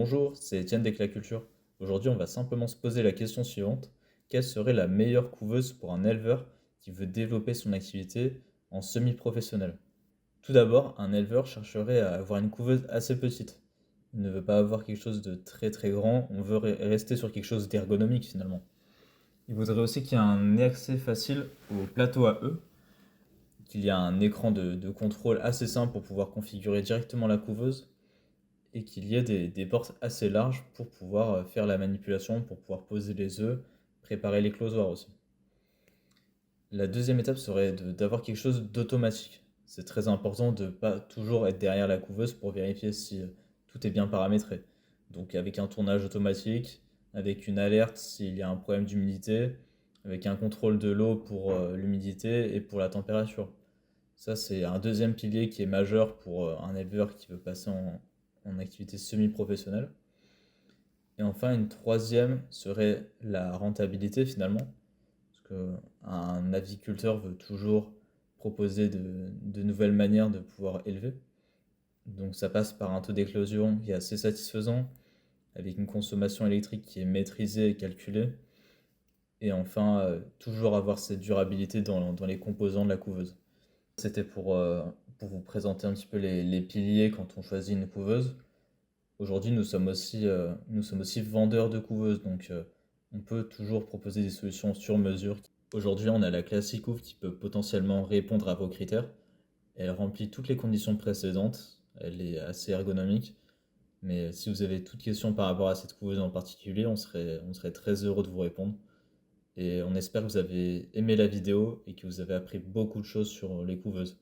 Bonjour, c'est Étienne d'Eclaculture. Aujourd'hui, on va simplement se poser la question suivante. Quelle serait la meilleure couveuse pour un éleveur qui veut développer son activité en semi-professionnel? Tout d'abord, un éleveur chercherait à avoir une couveuse assez petite. Il ne veut pas avoir quelque chose de très très grand, on veut rester sur quelque chose d'ergonomique finalement. Il voudrait aussi qu'il y ait un accès facile au plateau à œufs, qu'il y ait un écran de contrôle assez simple pour pouvoir configurer directement la couveuse et qu'il y ait des portes assez larges pour pouvoir faire la manipulation, pour pouvoir poser les œufs, préparer l'éclosoir aussi. La deuxième étape serait d'avoir quelque chose d'automatique. C'est très important de ne pas toujours être derrière la couveuse pour vérifier si tout est bien paramétré. Donc avec un tournage automatique, avec une alerte s'il y a un problème d'humidité, avec un contrôle de l'eau pour l'humidité et pour la température. Ça, c'est un deuxième pilier qui est majeur pour un éleveur qui veut passer en activité semi-professionnelle. Et enfin, une troisième serait la rentabilité finalement, parce qu'un aviculteur veut toujours proposer de nouvelles manières de pouvoir élever. Donc ça passe par un taux d'éclosion qui est assez satisfaisant, avec une consommation électrique qui est maîtrisée et calculée. Et enfin, toujours avoir cette durabilité dans les composants de la couveuse. C'était pour vous présenter un petit peu les piliers quand on choisit une couveuse. Aujourd'hui, nous sommes aussi vendeurs de couveuses, donc on peut toujours proposer des solutions sur mesure. Aujourd'hui, on a la Classic Couve qui peut potentiellement répondre à vos critères. Elle remplit toutes les conditions précédentes, elle est assez ergonomique, mais si vous avez toute question par rapport à cette couveuse en particulier, on serait très heureux de vous répondre. Et on espère que vous avez aimé la vidéo et que vous avez appris beaucoup de choses sur les couveuses.